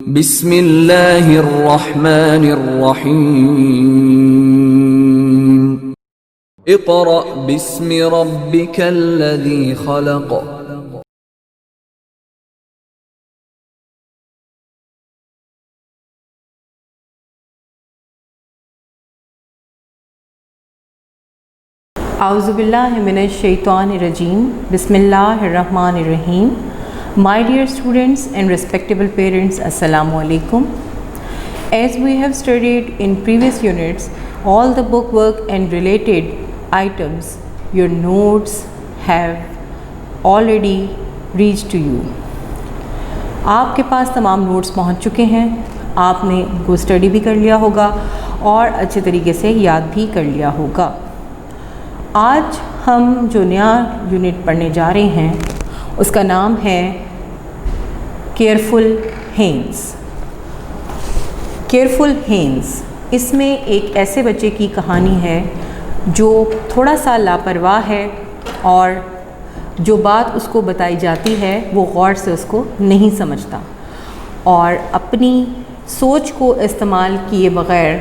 बिस्मिल्लाहिर्रहमानिर्रहीम। Iqra बिस्मि रब्बिकल्लज़ी खलक़। Auzubillahi minash shaitanir rajim. Bismillahirrahmanirrahim. My dear students and respectable parents, Assalamu alaikum. As we have studied in previous units, all the bookwork and related items, your notes have already reached to you. आपके पास तमाम notes पहुंच चुके हैं। आपने उनको study भी कर लिया होगा और अच्छे तरीके से याद भी कर लिया होगा। आज हम जो नया यूनिट पढ़ने जा रहे हैं उसका नाम है केयरफुल हेंस। केयरफुल हेंस, इसमें एक ऐसे बच्चे की कहानी है जो थोड़ा सा लापरवाह है और जो बात उसको बताई जाती है वो गौर से उसको नहीं समझता और अपनी सोच को इस्तेमाल किए बग़ैर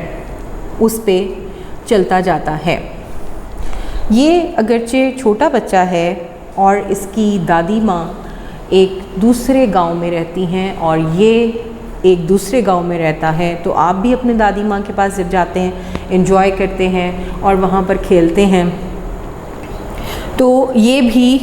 उस पे चलता जाता है। ये अगरचे छोटा बच्चा है और इसकी दादी माँ एक दूसरे गांव में रहती हैं और ये एक दूसरे गांव में रहता है, तो आप भी अपने दादी माँ के पास जब जाते हैं एंजॉय करते हैं और वहाँ पर खेलते हैं, तो ये भी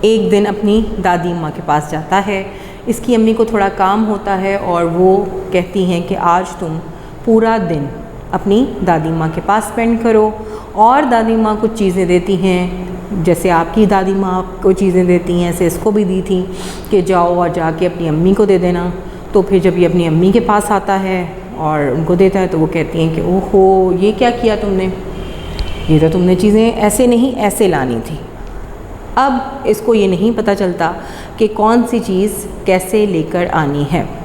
एक दिन अपनी दादी माँ के पास जाता है। इसकी अम्मी को थोड़ा काम होता है और वो कहती हैं कि आज तुम पूरा दिन अपनी दादी माँ के पास स्पेंड करो, और दादी माँ कुछ चीज़ें देती हैं, जैसे आपकी दादी माँ आपको चीज़ें देती हैं ऐसे इसको भी दी थी कि जाओ और जाके अपनी अम्मी को दे देना। तो फिर जब ये अपनी अम्मी के पास आता है और उनको देता है तो वो कहती हैं कि ओहो ये क्या किया तुमने, ये तो तुमने चीज़ें ऐसे नहीं ऐसे लानी थी। अब इसको ये नहीं पता चलता कि कौन सी चीज़ कैसे लेकर आनी है।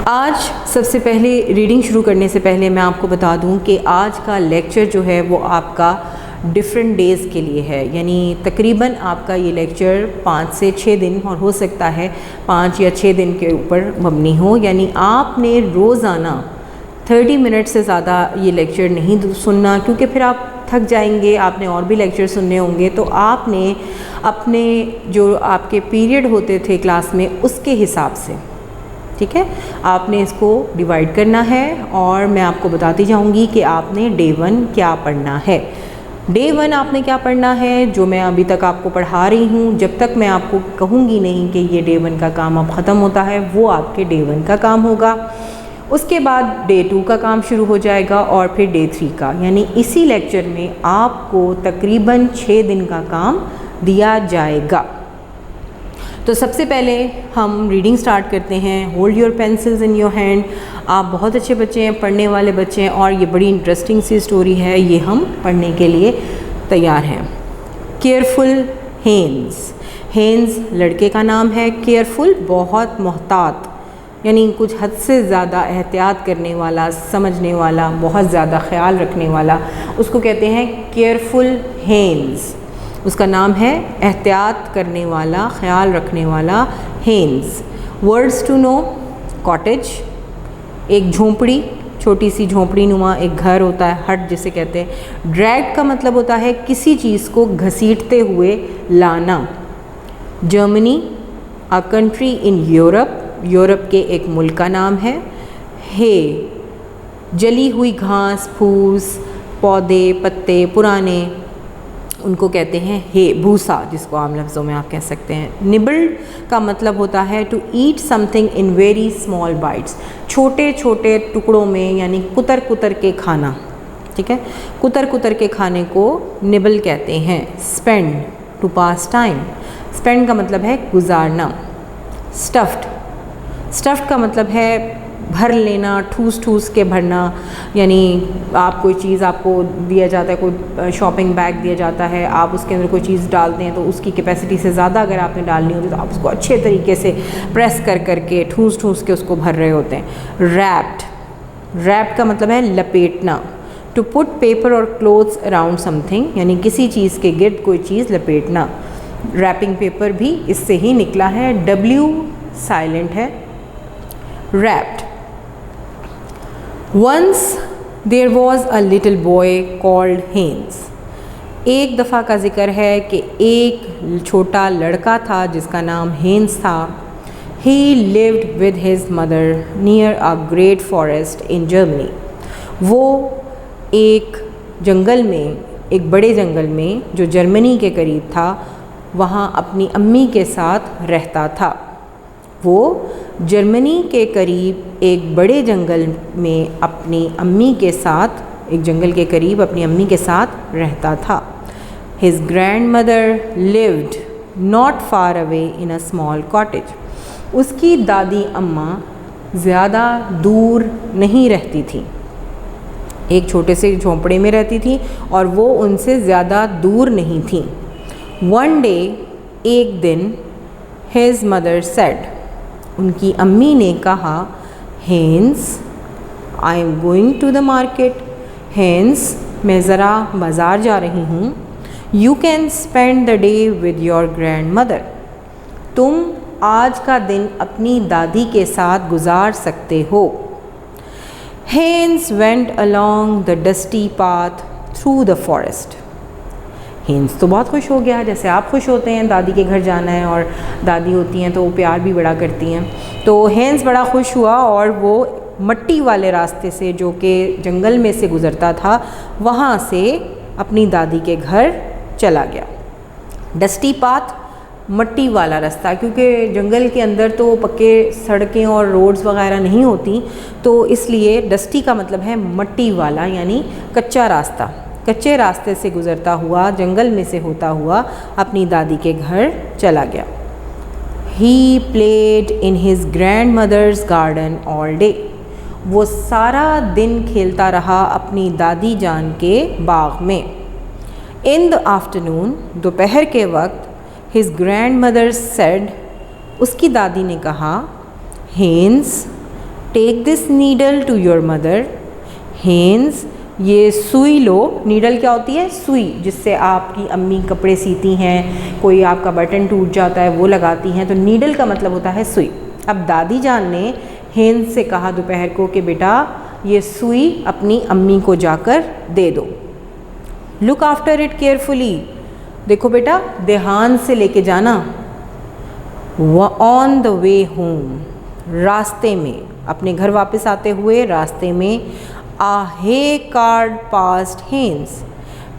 आज सबसे पहले रीडिंग शुरू करने से पहले मैं आपको बता दूं कि आज का लेक्चर जो है वो आपका डिफरेंट डेज़ के लिए है, यानी तकरीबन आपका ये लेक्चर 5 से 6 दिन और हो सकता है 5 या 6 दिन के ऊपर मबनी हो, यानी आपने रोज़ाना 30 मिनट से ज़्यादा ये लेक्चर नहीं सुनना, क्योंकि फिर आप थक जाएंगे। आपने और भी लेक्चर सुनने होंगे, तो आपने अपने जो आपके पीरियड होते थे क्लास में उसके हिसाब से, ठीक है, आपने इसको डिवाइड करना है। और मैं आपको बताती जाऊंगी कि आपने डे 1 क्या पढ़ना है। डे 1 आपने क्या पढ़ना है, जो मैं अभी तक आपको पढ़ा रही हूँ, जब तक मैं आपको कहूँगी नहीं कि ये डे 1 का काम अब ख़त्म होता है, वो आपके डे 1 का काम होगा। उसके बाद डे 2 का काम शुरू हो जाएगा और फिर डे 3 का, यानी इसी लेक्चर में आपको तकरीबन 6 दिन का काम दिया जाएगा। तो सबसे पहले हम रीडिंग स्टार्ट करते हैं। Hold your pencils in your hand. आप बहुत अच्छे बच्चे हैं, पढ़ने वाले बच्चे हैं और ये बड़ी इंटरेस्टिंग सी स्टोरी है, ये हम पढ़ने के लिए तैयार हैं। Careful hence. हेंस लड़के का नाम है, केयरफुल बहुत मोहतात, यानी कुछ हद से ज़्यादा एहतियात करने वाला, समझने वाला, बहुत ज़्यादा ख्याल रखने वाला, उसको कहते हैं केयरफुल हेंस। उसका नाम है एहतियात करने वाला, ख्याल रखने वाला, hence. Words to know, cottage एक झोंपड़ी, छोटी सी झोंपड़ी नुमा एक घर होता है, हट जिसे कहते हैं। ड्रैग का मतलब होता है किसी चीज़ को घसीटते हुए लाना। Germany, a country in Europe, Europe के एक मुल्क का नाम है। हे, जली हुई घास फूस, पौधे पत्ते पुराने, उनको कहते हैं हे, भूसा, जिसको आम लफ्ज़ों में आप कह सकते हैं। निबल्ड का मतलब होता है to eat something in very small bites, छोटे छोटे टुकड़ों में, यानी कुतर कुतर के खाना, ठीक है, कुतर कुतर के खाने को निबल कहते हैं। Spend, to pass time, spend का मतलब है गुजारना। स्टफ्ड, स्टफ्ड का मतलब है भर लेना, ठूस ठूस के भरना, यानी आप कोई चीज़ आपको दिया जाता है, कोई शॉपिंग बैग दिया जाता है, आप उसके अंदर कोई चीज़ डालते हैं तो उसकी कैपेसिटी से ज़्यादा अगर आपने डालनी होती है तो आप उसको अच्छे तरीके से प्रेस कर करके ठूस ठूस के उसको भर रहे होते हैं। रैप्ड, रैप्ड का मतलब है लपेटना। टू पुट पेपर और क्लोथ्स अराउंड समथिंग, यानी किसी चीज़ के गिर्द कोई चीज़ लपेटना। रैपिंग पेपर भी इससे ही निकला है। साइलेंट है, wrapped. Once there was a little boy called Hans. एक दफ़ा का ज़िक्र है कि एक छोटा लड़का था जिसका नाम हेन्स था। ही lived with his mother near a great forest in Germany. वो एक जंगल में, एक बड़े जंगल में जो जर्मनी के करीब था, वहाँ अपनी अम्मी के साथ रहता था। वो जर्मनी के करीब एक बड़े जंगल में अपनी अम्मी के साथ, एक जंगल के करीब अपनी अम्मी के साथ रहता था। His grandmother lived not far away in a small cottage. उसकी दादी अम्मा ज़्यादा दूर नहीं रहती थी, एक छोटे से झोंपड़े में रहती थी और वो उनसे ज़्यादा दूर नहीं थी। One day, एक दिन, his mother said, उनकी अम्मी ने कहा, Hans, I am going to the market. Hans, मैं ज़रा बाज़ार जा रही हूँ। You can spend the day with your grandmother. तुम आज का दिन अपनी दादी के साथ गुजार सकते हो। Hans went along the dusty path through the forest. Hans तो बहुत खुश हो गया, जैसे आप खुश होते हैं दादी के घर जाना है, और दादी होती हैं तो वो प्यार भी बड़ा करती हैं। तो हेन्स बड़ा खुश हुआ और वो मट्टी वाले रास्ते से, जो कि जंगल में से गुज़रता था, वहाँ से अपनी दादी के घर चला गया। डस्टी पाथ, मट्टी वाला रास्ता, क्योंकि जंगल के अंदर तो पक्के सड़कें और रोड्स वगैरह नहीं होती, तो इसलिए डस्टी का मतलब है मट्टी वाला, यानी कच्चा रास्ता। कच्चे रास्ते से गुज़रता हुआ, जंगल में से होता हुआ अपनी दादी के घर चला गया। He played in his grandmother's garden all day. वो सारा दिन खेलता रहा अपनी दादी जान के बाग में। In the afternoon, दोपहर के वक्त, his grandmother said, उसकी दादी ने कहा, Hans, take this needle to your mother. Hans, ये सुई लो। नीडल क्या होती है? सुई, जिससे आपकी अम्मी कपड़े सीती हैं, कोई आपका बटन टूट जाता है वो लगाती हैं, तो नीडल का मतलब होता है सुई। अब दादी जान ने हेन्स से कहा दोपहर को कि बेटा ये सुई अपनी अम्मी को जाकर दे दो। लुक आफ्टर इट केयरफुली, देखो बेटा ध्यान से लेके जाना। ऑन द वे होम, रास्ते में, अपने घर वापस आते हुए रास्ते में, आ हे कार्ड पास्ट हेन्स,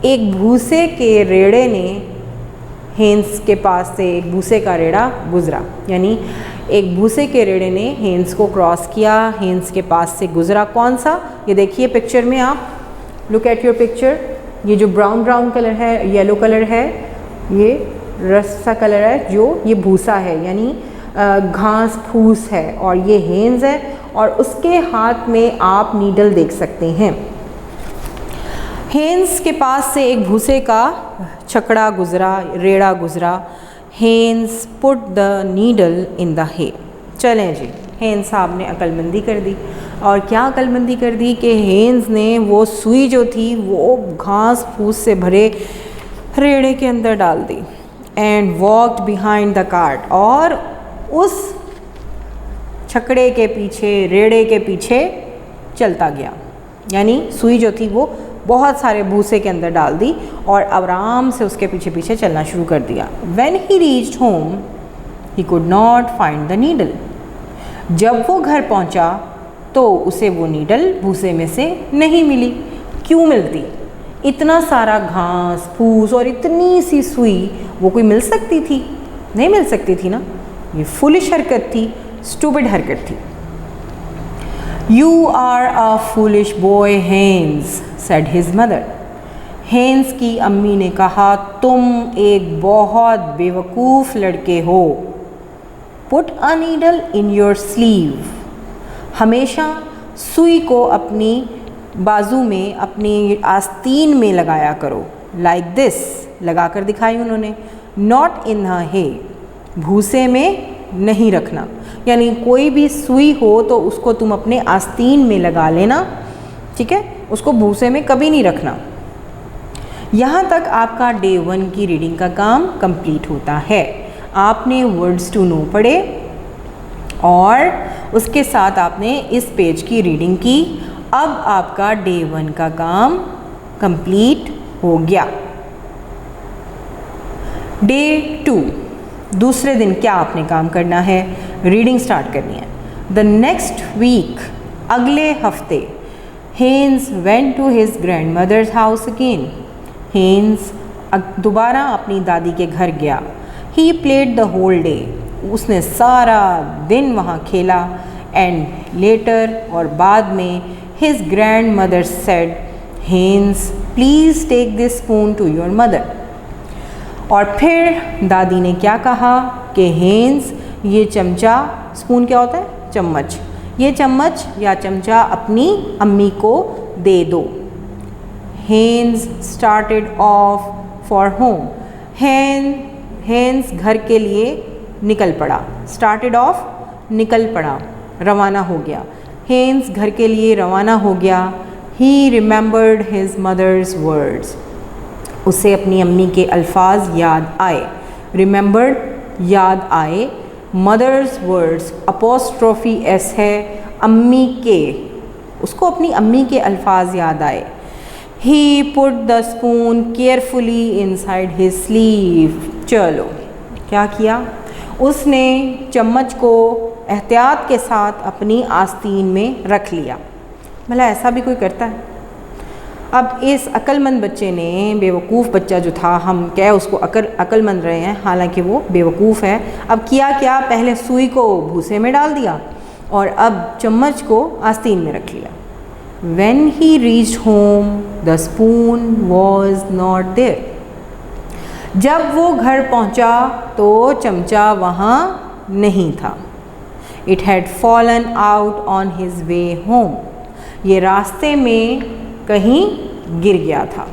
एक भूसे के रेड़े ने हेन्स के पास से, एक भूसे का रेड़ा गुजरा, यानी एक भूसे के रेड़े ने हेन्स को क्रॉस किया, हेन्स के पास से गुजरा। कौन सा? ये देखिए पिक्चर में आप, लुक एट योर पिक्चर। ये जो ब्राउन ब्राउन कलर है, येलो कलर है, ये रस्ट सा कलर है, जो ये भूसा है, यानी घास फूस है, और ये हेन्स है, और उसके हाथ में आप नीडल देख सकते हैं। हेन्स के पास से एक भूसे का छकड़ा गुजरा, रेड़ा गुजरा। Hans put the needle in the hay. चलें जी, हेन्स साहब ने अक्लमंदी कर दी, और क्या अक्लमंदी कर दी कि हेन्स ने वो सुई जो थी वो घास फूस से भरे रेड़े के अंदर डाल दी। And walked behind the cart, और उस छकड़े के पीछे, रेड़े के पीछे चलता गया, यानी सुई जो थी वो बहुत सारे भूसे के अंदर डाल दी और आराम से उसके पीछे पीछे चलना शुरू कर दिया। When he reached home, he could not find the needle. जब वो घर पहुंचा तो उसे वो नीडल भूसे में से नहीं मिली। क्यों मिलती? इतना सारा घास फूस और इतनी सी सुई, वो कोई मिल सकती थी? नहीं मिल सकती थी ना। ये फुलिश हरकत थी, स्टूपिड हरकत थी। You are a foolish boy, Hans, said his mother. Hans की अम्मी ने कहा, तुम एक बहुत बेवकूफ़ लड़के हो। Put a needle in your sleeve. हमेशा सुई को अपनी बाजू में, अपनी आस्तीन में लगाया करो। Like this, लगा कर दिखाई उन्होंने। Not in her hay, भूसे में नहीं रखना, यानी कोई भी सुई हो तो उसको तुम अपने आस्तीन में लगा लेना, ठीक है, उसको भूसे में कभी नहीं रखना। यहाँ तक आपका डे 1 की रीडिंग का काम कंप्लीट होता है। आपने वर्ड्स टू नो पढ़े, और उसके साथ आपने इस पेज की रीडिंग की। अब आपका डे 1 का काम कंप्लीट हो गया। डे 2, दूसरे दिन क्या आपने काम करना है? रीडिंग स्टार्ट करनी है। द नेक्स्ट वीक, अगले हफ्ते, Hans went to his grandmother's house again. Hans दोबारा अपनी दादी के घर गया। He played the whole day, उसने सारा दिन वहाँ खेला। एंड लेटर, और बाद में, his grandmother said, Hans please take this spoon to your mother. और फिर दादी ने क्या कहा कि हेन्स, ये चमचा, स्पून क्या होता है? चम्मच, ये चम्मच या चमचा अपनी अम्मी को दे दो। Hans started off for home. Hans घर के लिए निकल पड़ा। स्टार्टेड ऑफ, निकल पड़ा, रवाना हो गया। हेन्स घर के लिए रवाना हो गया। He remembered his mother's words, उसे अपनी अम्मी के अल्फाज याद आए। रिमेंबर्ड, याद आए। मदर्स वर्ड्स, अपोस्ट्रोफी एस है, अम्मी के, उसको अपनी अम्मी के अल्फाज याद आए। He put the spoon carefully inside his sleeve. चलो, क्या किया? उसने चम्मच को एहतियात के साथ अपनी आस्तीन में रख लिया। भला ऐसा भी कोई करता है? अब इस अक्लमंद बच्चे ने, बेवकूफ़ बच्चा जो था, हम क्या उसको अक्लमंद रहे हैं, हालांकि वो बेवकूफ़ है। अब किया क्या? पहले सुई को भूसे में डाल दिया और अब चम्मच को आस्तीन में रख लिया। When he reached home, the spoon was not there. जब वो घर पहुंचा तो चमचा वहाँ नहीं था। It had fallen out on his way home. ये रास्ते में कहीं गिर गया था।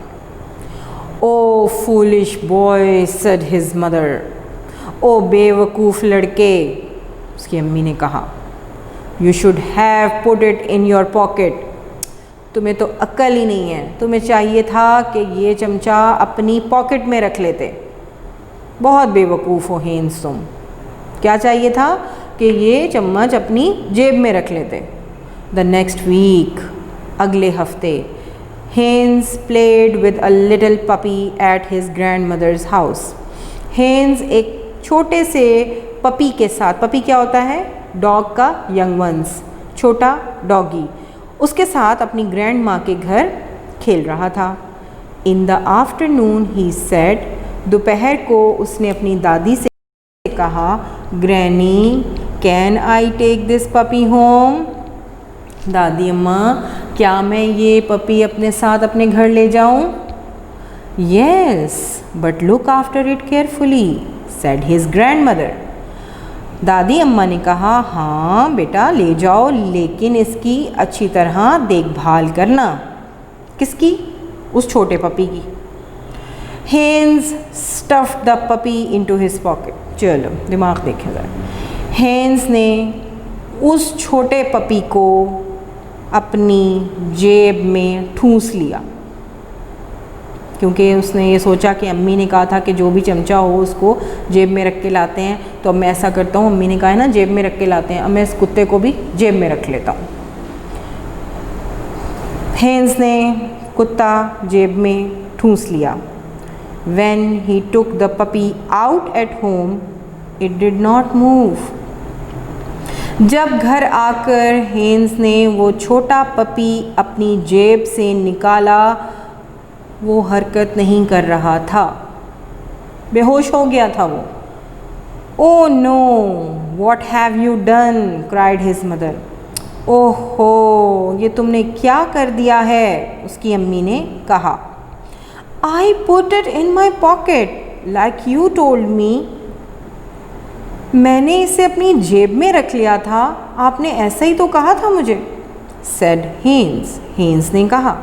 Oh foolish boy, said his mother. ओ बेवकूफ़ लड़के, उसकी अम्मी ने कहा। You should have put it in your pocket. तुम्हें तो अक्ल ही नहीं है, तुम्हें चाहिए था कि ये चमचा अपनी पॉकेट में रख लेते। बहुत बेवकूफ़ हो हेन्स तुम। क्या चाहिए था? कि ये चम्मच अपनी जेब में रख लेते। द नेक्स्ट वीक, अगले हफ्ते, Hans played with a little puppy at his grandmother's house. Hans एक छोटे से पपी के साथ, पपी क्या होता है? डॉग का यंग वंस, छोटा डॉगी, उसके साथ अपनी ग्रैंड माँ के घर खेल रहा था। In the afternoon he said, दोपहर को उसने अपनी दादी से कहा, granny can I take this puppy home? दादी अम्मा, क्या मैं ये पपी अपने साथ अपने घर ले जाऊं? Yes, but look after it carefully, said his grandmother. दादी अम्मा ने कहा, हाँ बेटा ले जाओ, लेकिन इसकी अच्छी तरह देखभाल करना। किसकी? उस छोटे पपी की। Hans stuffed the puppy into his pocket. चलो दिमाग देखें ज़रा। हेन्स ने उस छोटे पपी को अपनी जेब में ठूंस लिया, क्योंकि उसने ये सोचा कि अम्मी ने कहा था कि जो भी चमचा हो उसको जेब में रख के लाते हैं, तो अब मैं ऐसा करता हूँ, अम्मी ने कहा है ना जेब में रख के लाते हैं, अब मैं इस कुत्ते को भी जेब में रख लेता हूँ। हेन्स ने कुत्ता जेब में ठूंस लिया। When he took the puppy out at home, it did not move. जब घर आकर हेन्स ने वो छोटा पपी अपनी जेब से निकाला, वो हरकत नहीं कर रहा था, बेहोश हो गया था वो। Oh no, what have you done? Cried his mother. ओहो, ये तुमने क्या कर दिया है? उसकी अम्मी ने कहा। I put it in my pocket like you told me. मैंने इसे अपनी जेब में रख लिया था, आपने ऐसा ही तो कहा था मुझे, सेड हेन्स। हेन्स ने कहा।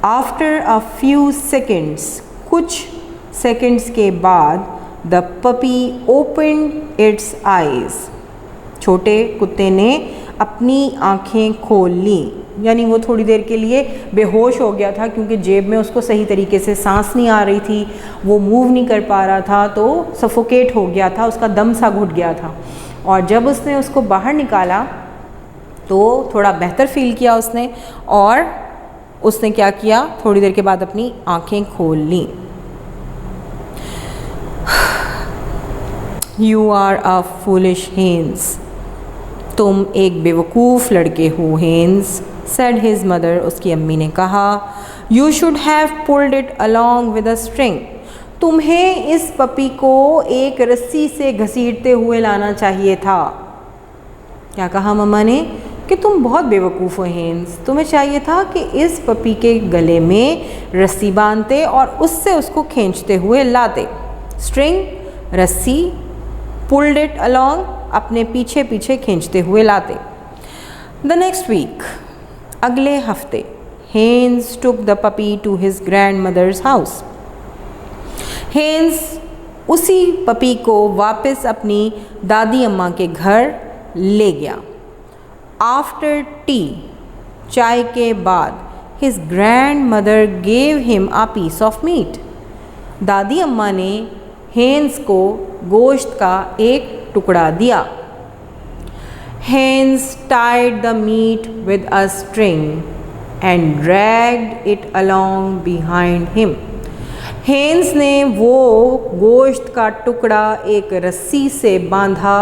आफ्टर अ फ्यू सेकेंड्स, कुछ सेकेंड्स के बाद, the puppy opened it's eyes. छोटे कुत्ते ने अपनी आँखें खोल ली, यानी वो थोड़ी देर के लिए बेहोश हो गया था, क्योंकि जेब में उसको सही तरीके से सांस नहीं आ रही थी, वो मूव नहीं कर पा रहा था, तो सफोकेट हो गया था, उसका दम सा घुट गया था। और जब उसने उसको बाहर निकाला तो थोड़ा बेहतर फील किया उसने, और उसने क्या किया, थोड़ी देर के बाद अपनी आंखें खोल ली। You are a foolish Hans, तुम एक बेवकूफ़ लड़के हो हेन्स, सेड हिज मदर, उसकी अम्मी ने कहा। You should have pulled it along with a string, तुम्हें इस पपी को एक रस्सी से घसीटते हुए लाना चाहिए था। क्या कहा मम्मा ने कि तुम बहुत बेवकूफ़ हो हेन्स, तुम्हें चाहिए था कि इस पपी के गले में रस्सी बांधते और उससे उसको खींचते हुए लाते। स्ट्रिंग, रस्सी, पुल्ड इट अलॉन्ग, अपने पीछे पीछे खींचते हुए लाते। द नेक्स्ट वीक, अगले हफ्ते, Hans took the puppy to his grandmother's house. Hans उसी पपी को वापस अपनी दादी अम्मा के घर ले गया। आफ्टर टी, चाय के बाद, his grandmother gave him a piece of meat, दादी अम्मा ने हेन्स को गोश्त का एक टुकड़ा दिया। Hans tied the meat with a string and dragged it along behind him, Hans ने वो गोश्त का टुकड़ा एक रस्सी से बांधा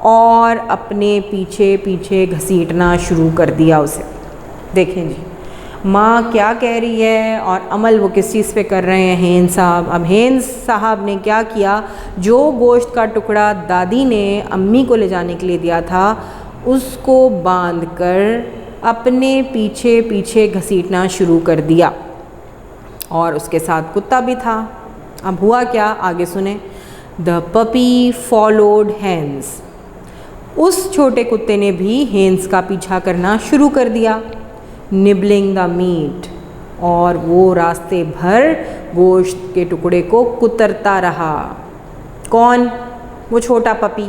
और अपने पीछे पीछे घसीटना शुरू कर दिया उसे। देखें जी, माँ क्या कह रही है और अमल वो किस चीज़ पे कर रहे हैं हेन्स साहब। अब हेन्स साहब ने क्या किया, जो गोश्त का टुकड़ा दादी ने अम्मी को ले जाने के लिए दिया था, उसको बांधकर अपने पीछे पीछे घसीटना शुरू कर दिया, और उसके साथ कुत्ता भी था। अब हुआ क्या, आगे सुने। द पपी फॉलोड हेन्स, उस छोटे कुत्ते ने भी हेन्स का पीछा करना शुरू कर दिया। निबलिंग द मीट, और वो रास्ते भर गोश्त के टुकड़े को कुतरता रहा। कौन, वो छोटा puppy.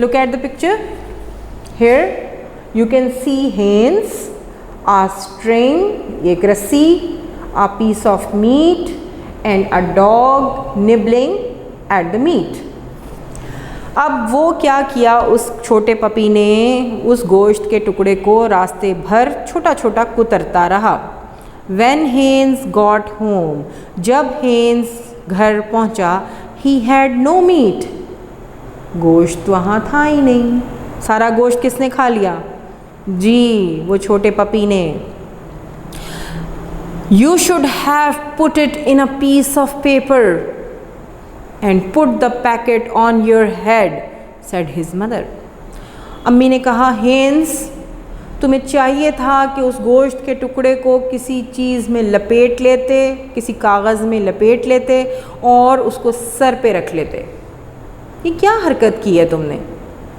Look at the picture here, you can see Hans, a string, एक रस्सी, a piece of meat and a dog nibbling at the meat। अब वो क्या किया, उस छोटे पपी ने उस गोश्त के टुकड़े को रास्ते भर छोटा छोटा कुतरता रहा। When हेन्स got home, जब हेन्स घर पहुंचा, he had no meat, गोश्त वहाँ था ही नहीं। सारा गोश्त किसने खा लिया जी, वो छोटे पपी ने। You should have put it in a piece of paper and put the packet on your head, said his mother। अम्मी ने कहा, हेन्स तुम्हें चाहिए था कि उस गोश्त के टुकड़े को किसी चीज़ में लपेट लेते, किसी कागज़ में लपेट लेते और उसको सर पे रख लेते। ये क्या हरकत की है तुमने,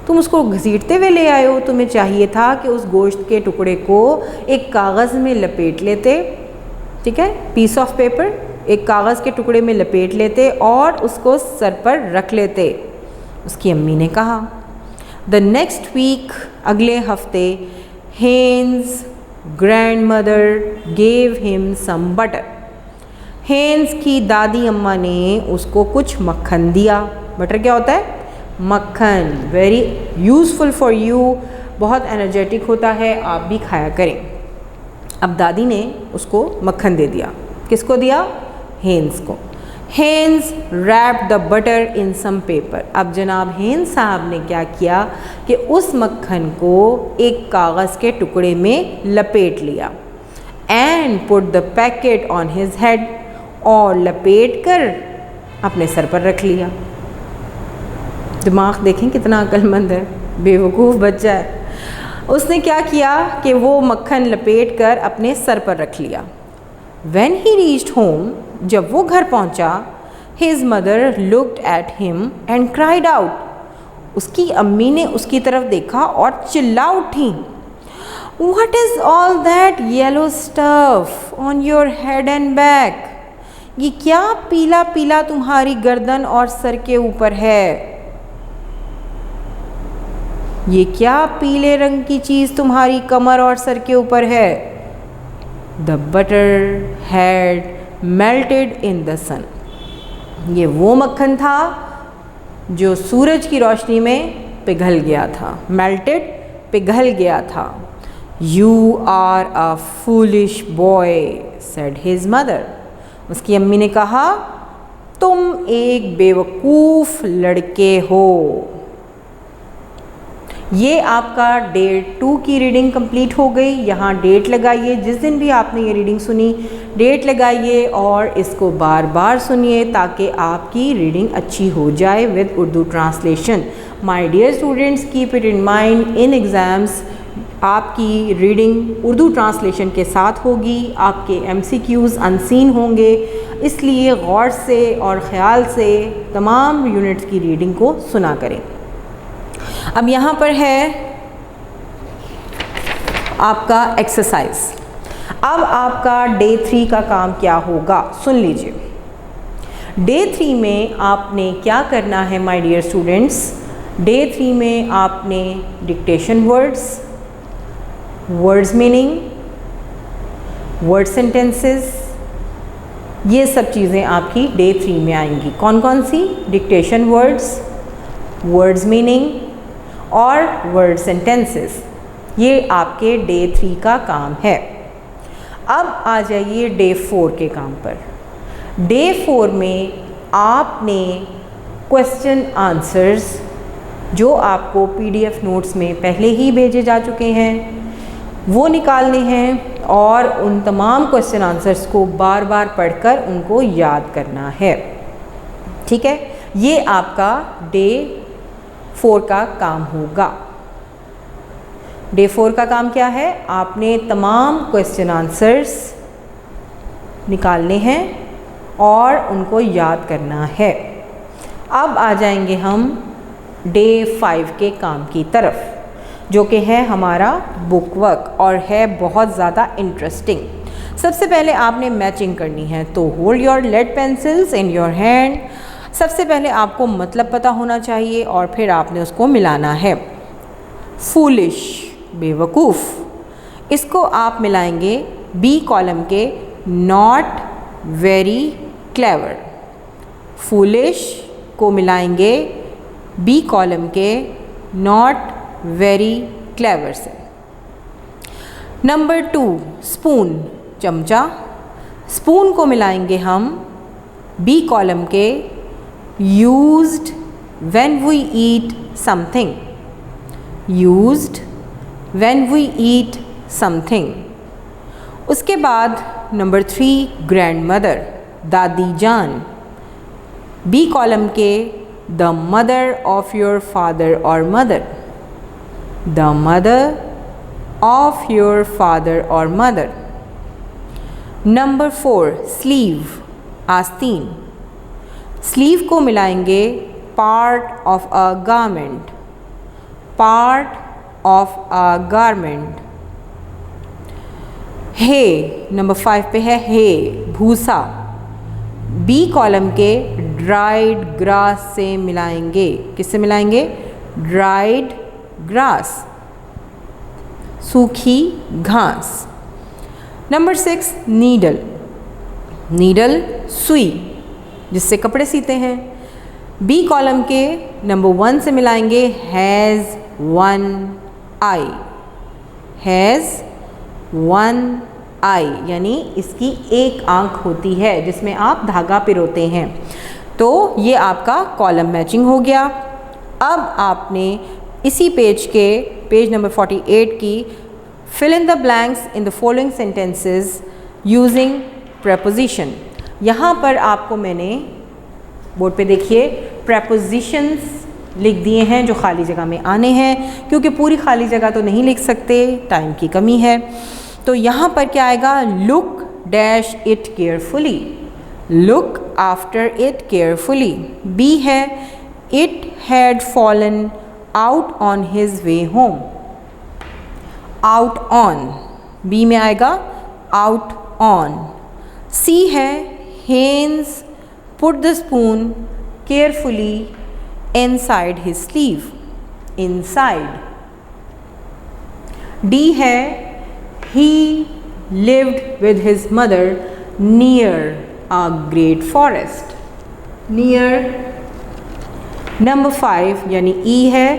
तुम उसको घसीटते हुए ले आए हो। तुम्हें चाहिए था कि उस गोश्त के टुकड़े को एक कागज़ में लपेट लेते, ठीक है, पीस ऑफ पेपर, एक कागज़ के टुकड़े में लपेट लेते और उसको सर पर रख लेते, उसकी अम्मी ने कहा। द नेक्स्ट वीक, अगले हफ्ते, Hans grandmother gave him some butter, Hans की दादी अम्मा ने उसको कुछ मक्खन दिया। बटर क्या होता है, मक्खन, वेरी यूज़फुल फॉर यू, बहुत एनर्जेटिक होता है, आप भी खाया करें। अब दादी ने उसको मक्खन दे दिया। किसको दिया, हेन्स को। Hans wrapped the butter in some paper, अब जनाब हेन्स साहब ने क्या किया कि उस मक्खन को एक कागज़ के टुकड़े में लपेट लिया। And put the packet on his head, और लपेट कर अपने सर पर रख लिया। दिमाग देखें कितना अक्लमंद है, बेवकूफ़ बच्चा है। उसने क्या किया कि वो मक्खन लपेट कर अपने सर पर रख लिया। When he reached home, जब वो घर पहुंचा, his mother looked at him and cried out, उसकी अम्मी ने उसकी तरफ देखा और चिल्ला उठी, What is all that yellow stuff on your head and back? ये क्या पीला पीला तुम्हारी गर्दन और सर के ऊपर है, ये क्या पीले रंग की चीज़ तुम्हारी कमर और सर के ऊपर है। The butter had melted in the sun, ये वो मक्खन था जो सूरज की रोशनी में पिघल गया था। मेल्टेड, पिघल गया था। You are a foolish boy, said his mother. उसकी अम्मी ने कहा, तुम एक बेवकूफ़ लड़के हो। ये आपका डे 2 की रीडिंग कंप्लीट हो गई। यहाँ डेट लगाइए, जिस दिन भी आपने ये रीडिंग सुनी डेट लगाइए और इसको बार बार सुनिए ताकि आपकी रीडिंग अच्छी हो जाए with Urdu translation. My dear students, keep it in mind, in exams आपकी रीडिंग उर्दू ट्रांसलेशन के साथ होगी, आपके MCQs अनसीन होंगे, इसलिए गौर से और ख़याल से तमाम यूनिट्स की रीडिंग को सुना करें। अब यहाँ पर है आपका एक्सरसाइज। अब आपका डे 3 का काम क्या होगा, सुन लीजिए। डे 3 में आपने क्या करना है माय डियर स्टूडेंट्स। डे 3 में आपने dictation words, words meaning, word sentences, ये सब चीज़ें आपकी डे 3 में आएंगी। कौन कौन सी? डिक्टेशन वर्ड्स, वर्ड्स मीनिंग और वर्ड सेंटेंसेस, ये आपके डे 3 का काम है। अब आ जाइए डे 4 के काम पर। डे 4 में आपने क्वेश्चन आंसर्स जो आपको PDF नोट्स में पहले ही भेजे जा चुके हैं वो निकालने हैं और उन तमाम क्वेश्चन आंसर्स को बार बार पढ़कर उनको याद करना है। ठीक है, ये आपका डे 4 का काम होगा। डे 4 का काम क्या है? आपने तमाम क्वेश्चन आंसर्स निकालने हैं और उनको याद करना है। अब आ जाएंगे हम डे 5 के काम की तरफ, जो कि है हमारा बुक वर्क और है बहुत ज़्यादा इंटरेस्टिंग। सबसे पहले आपने मैचिंग करनी है, तो hold your lead pencils in your hand. सबसे पहले आपको मतलब पता होना चाहिए और फिर आपने उसको मिलाना है। फूलिश, बेवकूफ़, इसको आप मिलाएंगे बी कॉलम के नॉट वेरी क्लेवर। फूलिश को मिलाएंगे बी कॉलम के नॉट वेरी क्लेवर से। नंबर 2 स्पून, चमचा, स्पून को मिलाएंगे हम बी कॉलम के used when we eat something. Used when we eat something. उसके बाद नंबर 3 ग्रैंड मदर, दादी जान, बी कॉलम के the mother of your father और मदर। The mother of your father और मदर। नंबर 4 स्लीव, आस्तीन, स्लीव को मिलाएंगे part of a garment. Part of a garment. Hay, number 5 पे है हे, भूसा, बी कॉलम के ड्राइड ग्रास से मिलाएंगे। किससे मिलाएंगे? ड्राइड ग्रास, सूखी घास। नंबर 6 नीडल, नीडल सुई जिससे कपड़े सीते हैं। बी कॉलम के नंबर 1 से मिलाएंगे has one eye. Has one eye यानी इसकी एक आंख होती है जिसमें आप धागा पिरोते हैं। तो ये आपका कॉलम मैचिंग हो गया। अब आपने इसी पेज के पेज नंबर 48 की fill in the blanks in the following sentences using preposition. यहाँ पर आपको मैंने बोर्ड पे देखिए प्रेपोजिशंस लिख दिए हैं जो खाली जगह में आने हैं, क्योंकि पूरी खाली जगह तो नहीं लिख सकते, टाइम की कमी है। तो यहाँ पर क्या आएगा? Look dash it carefully, look after it carefully. B है it had fallen out on his way home. Out on, B में आएगा आउट ऑन। सी है Hans put the spoon carefully inside his sleeve, inside. D है he lived with his mother near a great forest, near। Number 5 यानी ई है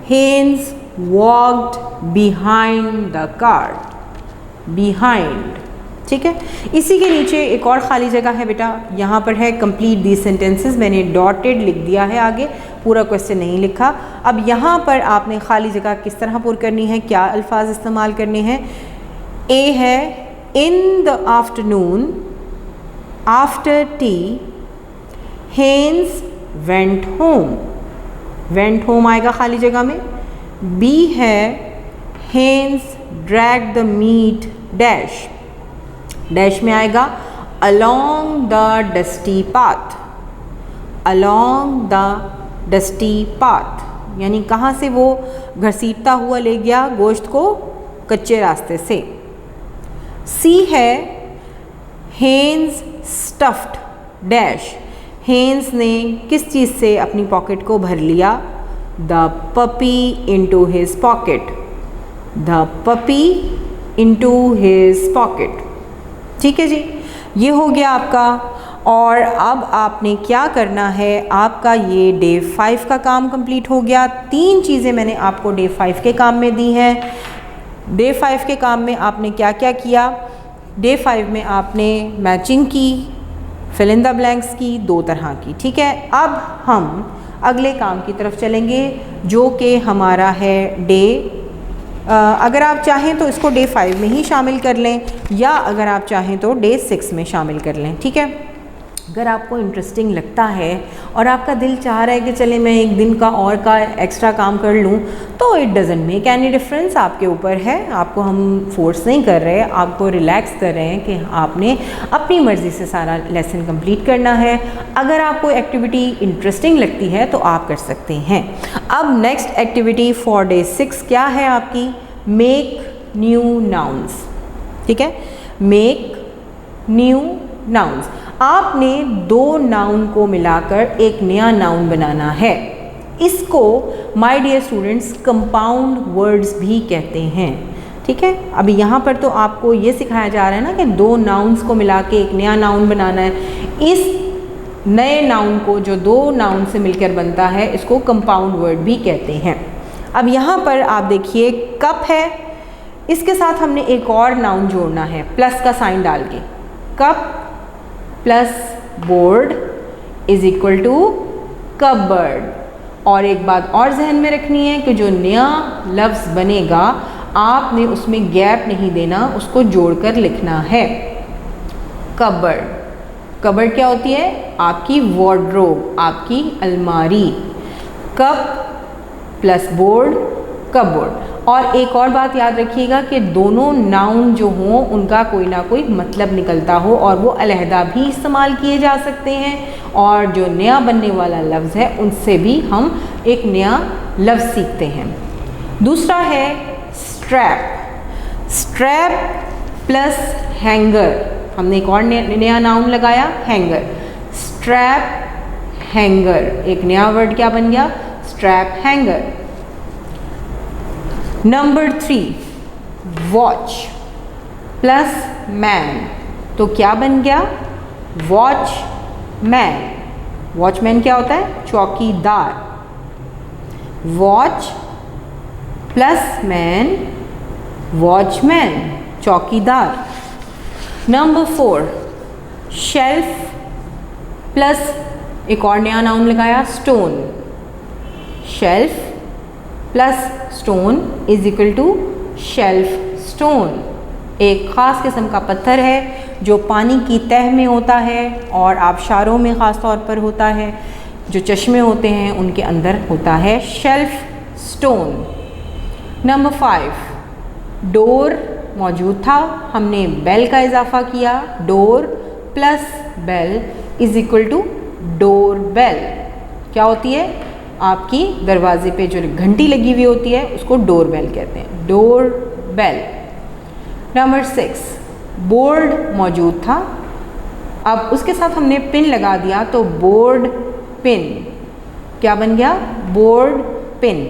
Haynes walked behind the car. Behind, ठीक है। इसी के नीचे एक और खाली जगह है बेटा, यहाँ पर है कंप्लीट दी सेंटेंसेस, मैंने डॉटेड लिख दिया है, आगे पूरा क्वेश्चन नहीं लिखा। अब यहाँ पर आपने खाली जगह किस तरह पूरी करनी है, क्या अल्फाज इस्तेमाल करने हैं। ए है in the afternoon after tea Hans went home, went home आएगा खाली जगह में। बी है Hans drag the meat dash, dash में आएगा along the dusty path, along the dusty path यानी कहाँ से वो घसीटता हुआ ले गया गोश्त को, कच्चे रास्ते से। सी है हेन्स स्टफ्ड डैश, हेन्स ने किस चीज़ से अपनी पॉकेट को भर लिया, the puppy into his pocket, the puppy into his pocket. ठीक है जी, ये हो गया आपका। और अब आपने क्या करना है, आपका ये डे 5 का काम कंप्लीट हो गया। 3 चीज़ें मैंने आपको डे 5 के काम में दी हैं। डे 5 के काम में आपने क्या क्या किया, डे 5 में आपने मैचिंग की, फिल इन द ब्लैंक्स की, 2 तरह की। ठीक है, अब हम अगले काम की तरफ चलेंगे जो कि हमारा है डे अगर आप चाहें तो इसको डे 5 में ही शामिल कर लें, या अगर आप चाहें तो डे 6 में शामिल कर लें। ठीक है, अगर आपको इंटरेस्टिंग लगता है और आपका दिल चाह रहा है कि चले मैं एक दिन का और का एक्स्ट्रा काम कर लूँ, तो it doesn't make any difference, आपके ऊपर है। आपको हम फोर्स नहीं कर रहे, आपको रिलैक्स कर रहे हैं कि आपने अपनी मर्ज़ी से सारा लेसन कंप्लीट करना है। अगर आपको एक्टिविटी इंटरेस्टिंग लगती है तो आप कर सकते हैं। अब नेक्स्ट एक्टिविटी फॉर डे 6 क्या है आपकी, मेक न्यू नाउन्स। ठीक है, मेक न्यू नाउन्स, आपने 2 नाउन को मिलाकर एक नया नाउन बनाना है। इसको my dear students compound words भी कहते हैं। ठीक है, अभी यहाँ पर तो आपको ये सिखाया जा रहा है ना कि 2 नाउन्स को मिला के एक नया नाउन बनाना है। इस नए नाउन को जो 2 नाउन से मिलकर बनता है, इसको कंपाउंड वर्ड भी कहते हैं। अब यहाँ पर आप देखिए कप है, इसके साथ हमने एक और नाउन जोड़ना है प्लस का साइन डाल के। Cup plus board is equal to cupboard. और एक बात और जहन में रखनी है कि जो नया लफ्ज़ बनेगा आपने उसमें गैप नहीं देना, उसको जोड़कर लिखना है। कपबर्ड, कपबर्ड क्या होती है, आपकी वार्डरोब, आपकी अलमारी। Cup plus board, cupboard. और एक और बात याद रखिएगा कि दोनों नाउन जो हों उनका कोई ना कोई मतलब निकलता हो और वो अलहदा भी इस्तेमाल किए जा सकते हैं, और जो नया बनने वाला लफ्ज़ है उनसे भी हम एक नया लफ्ज़ सीखते हैं। दूसरा है स्ट्रैप, स्ट्रैप प्लस हैंगर, हमने एक और नया नाउन लगाया हैंगर। स्ट्रैप हैंगर, एक नया वर्ड क्या बन गया, strap hanger. Number 3 watch plus man, तो क्या बन गया, वॉच मैन। वॉचमैन क्या होता है, चौकीदार। वॉच प्लस मैन, वॉचमैन, चौकीदार। नंबर 4 शेल्फ प्लस एक और नया नाउन लगाया stone. Shelf plus stone is equal to shelf stone. एक ख़ास किस्म का पत्थर है जो पानी की तह में होता है और आबशारों में ख़ास तौर पर होता है, जो चश्मे होते हैं उनके अंदर होता है शेल्फ स्टोन। नंबर 5 डोर मौजूद था, हमने बेल का इजाफा किया। Door plus bell is equal to door bell. क्या होती है, आपकी दरवाजे पे जो घंटी लगी हुई होती है उसको डोर बेल कहते हैं, डोर बेल। नंबर 6 बोर्ड मौजूद था, अब उसके साथ हमने पिन लगा दिया तो बोर्ड पिन। क्या बन गया, बोर्ड पिन।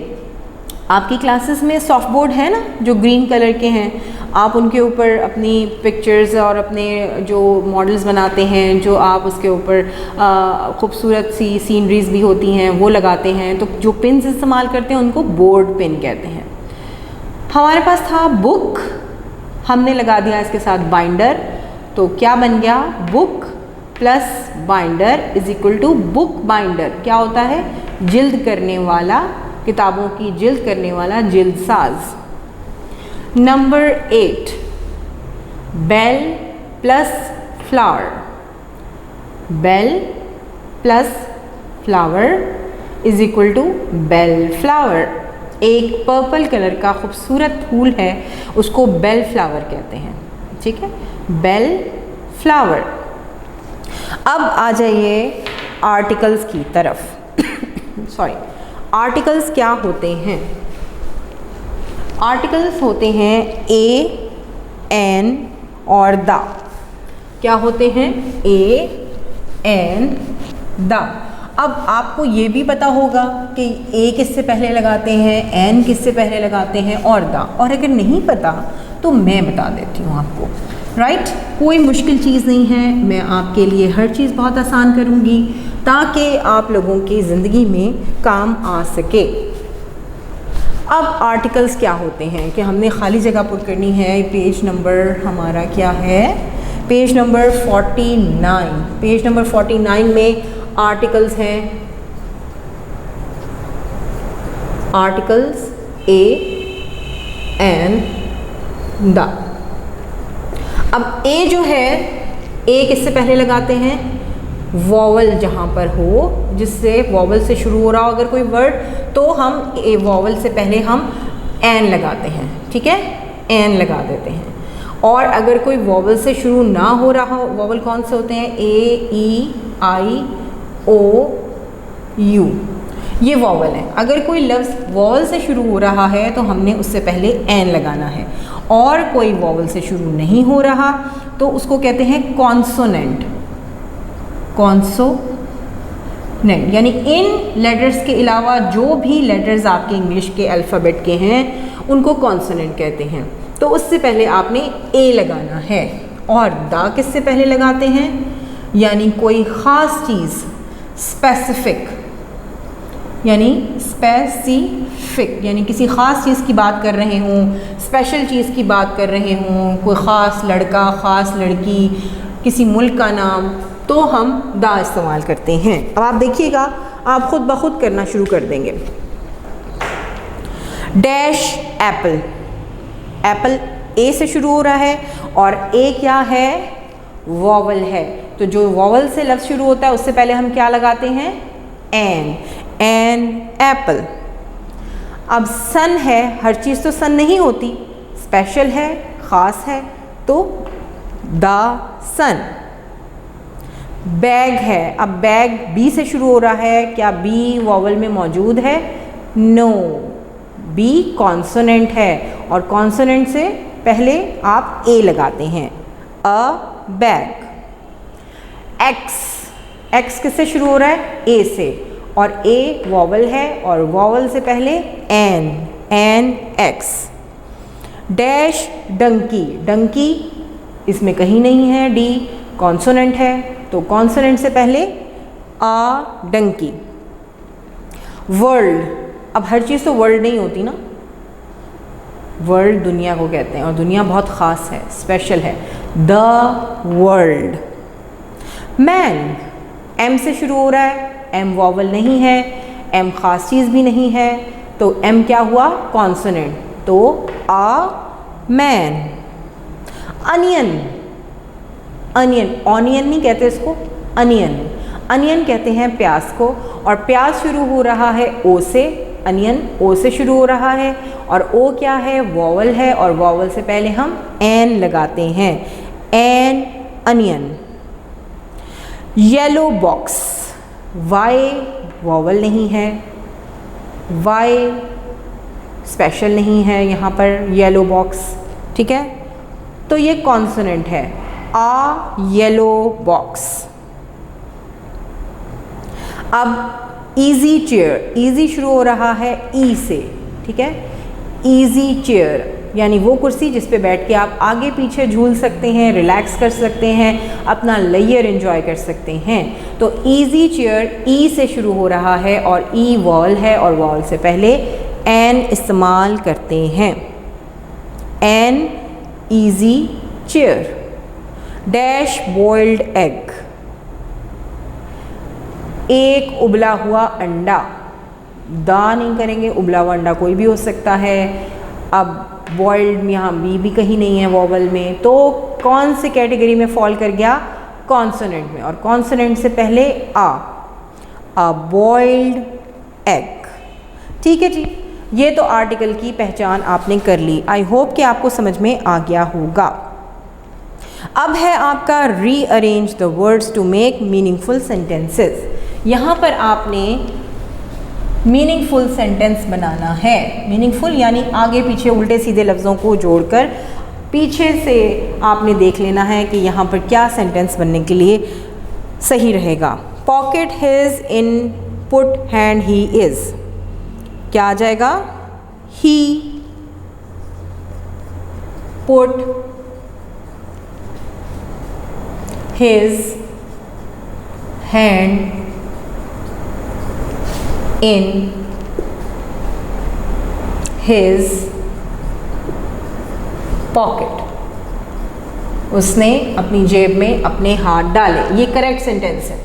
आपकी क्लासेस में सॉफ्ट बोर्ड है ना, जो ग्रीन कलर के हैं, आप उनके ऊपर अपनी पिक्चर्स और अपने जो मॉडल्स बनाते हैं, जो आप उसके ऊपर खूबसूरत सी सीनरीज भी होती हैं वो लगाते हैं, तो जो पिन्स इस्तेमाल करते हैं उनको बोर्ड पिन कहते हैं। हमारे पास था बुक, हमने लगा दिया इसके साथ बाइंडर, तो क्या बन गया, book plus binder is equal to book binder. क्या होता है, जिल्द करने वाला, किताबों की जिल्द करने वाला जिल्द साज। Number 8, bell plus flower, bell plus flower is equal to bell flower. एक पर्पल कलर का खूबसूरत फूल है, उसको बेल फ्लावर कहते हैं, ठीक है, बेल फ्लावर। अब आ जाइए आर्टिकल्स की तरफ। सॉरी, आर्टिकल्स क्या होते हैं? आर्टिकल्स होते हैं ए, एन और द। क्या होते हैं? ए, एन, द। अब आपको ये भी पता होगा कि ए किससे पहले लगाते हैं, एन किससे पहले लगाते हैं और द। और अगर नहीं पता तो मैं बता देती हूँ आपको, राइट? कोई मुश्किल चीज़ नहीं है, मैं आपके लिए हर चीज़ बहुत आसान करूँगी ताकि आप लोगों की ज़िंदगी में काम आ सके। अब आर्टिकल्स क्या होते हैं कि हमने खाली जगह पुट करनी है। पेज नंबर हमारा क्या है? Page number 49। पेज नंबर 49 में आर्टिकल्स हैं। Articles A, an, the. अब ए जो है, ए किससे पहले लगाते हैं? वॉवल जहाँ पर हो, जिससे वॉवल से शुरू हो रहा हो अगर कोई वर्ड, तो हम ए वॉवल से पहले हम एन लगाते हैं, ठीक है, एन लगा देते हैं। और अगर कोई वॉवल से शुरू ना हो रहा हो, वॉवल कौन से होते हैं? ए, ई, आई, ओ, यू, ये वॉवल है। अगर कोई लफ्ज़ वॉवल से शुरू हो रहा है तो हमने उससे पहले एन लगाना है, और कोई वॉवल से शुरू नहीं हो रहा तो उसको कहते हैं कॉन्सोनेंट। कॉन्सोनेंट यानी इन लेटर्स के अलावा जो भी लेटर्स आपके इंग्लिश के अल्फ़ाबेट के हैं उनको कॉन्सोनेंट कहते हैं। तो उससे पहले आपने ए लगाना है। और द किससे पहले लगाते हैं? यानी कोई ख़ास चीज़, स्पेसिफिक, यानी स्पेसिफिक यानी किसी ख़ास चीज़ की बात कर रहे हों, स्पेशल चीज़ की बात कर रहे हों, कोई ख़ास लड़का, ख़ास लड़की, किसी मुल्क का नाम, तो हम द इस्तेमाल करते हैं। अब आप देखिएगा, आप खुद ब खुद करना शुरू कर देंगे। डैश एप्पल, एप्पल ए से शुरू हो रहा है और ए क्या है? वॉवल है। तो जो वॉवल से लफ्ज़ शुरू होता है उससे पहले हम क्या लगाते हैं? An, an apple. अब सन है, हर चीज़ तो सन नहीं होती, स्पेशल है, ख़ास है, तो द सन। बैग है, अब बैग बी से शुरू हो रहा है, क्या बी वॉवल में मौजूद है? नो, बी कॉन्सोनेंट है और कॉन्सोनेंट से पहले आप ए लगाते हैं, अ बैग। एक्स, एक्स किससे शुरू हो रहा है? ए से, और ए वॉवल है और वॉवल से पहले an, an X. Dash donkey, donkey इसमें कहीं नहीं है, डी कॉन्सोनेंट है, तो कॉन्सोनेंट से पहले आ डंकी। वर्ल्ड, अब हर चीज़ तो वर्ल्ड नहीं होती ना, वर्ल्ड दुनिया को कहते हैं और दुनिया बहुत ख़ास है, स्पेशल है, द वर्ल्ड। मैन, एम से शुरू हो रहा है, एम वॉवल नहीं है, एम ख़ास चीज़ भी नहीं है, तो एम क्या हुआ? कॉन्सोनेंट, तो आ मैन। अनियन, अनियन, ऑनियन नहीं कहते इसको, अनियन, अनियन कहते हैं प्याज को, और प्याज शुरू हो रहा है ओ से, अनियन ओ से शुरू हो रहा है, और ओ क्या है? वॉवल है, और वॉवल से पहले हम एन लगाते हैं, an onion. Yellow box, Y vowel नहीं है, वाई स्पेशल नहीं है यहाँ पर, येलो बॉक्स, ठीक है, तो ये कॉन्सोनेंट है, आ येलो बॉक्स। अब इजी चेयर, इजी शुरू हो रहा है ई से, ठीक है। ईजी चेयर यानी वो कुर्सी जिस पे बैठ के आप आगे पीछे झूल सकते हैं, रिलैक्स कर सकते हैं, अपना लेयर एंजॉय कर सकते हैं। तो ईजी चेयर ई से शुरू हो रहा है और ई वॉल है और वॉल से पहले एन इस्तेमाल करते हैं। An easy chair. Dash boiled egg, एक उबला हुआ अंडा। दा नहीं करेंगे, उबला हुआ अंडा कोई भी हो सकता है। अब बॉइल्ड में यहाँ बी भी कहीं नहीं है वॉवल में, तो कौन से कैटेगरी में फॉल कर गया? कॉन्सोनेंट में, और कॉन्सोनेंट से पहले आ बॉइल्ड एग। ठीक है जी, ये तो आर्टिकल की पहचान आपने कर ली। आई होप कि आपको समझ में आ गया होगा। अब है आपका rearrange the words to make meaningful sentences. यहाँ पर आपने मीनिंगफुल सेंटेंस बनाना है। मीनिंगफुल यानी आगे पीछे उल्टे सीधे लफ्ज़ों को जोड़कर पीछे से आपने देख लेना है कि यहाँ पर क्या सेंटेंस बनने के लिए सही रहेगा। Pocket his in put hand he is, क्या आ जाएगा? He put his hand in his pocket, उसने अपनी जेब में अपने हाथ डाले। ये करेक्ट सेंटेंस है।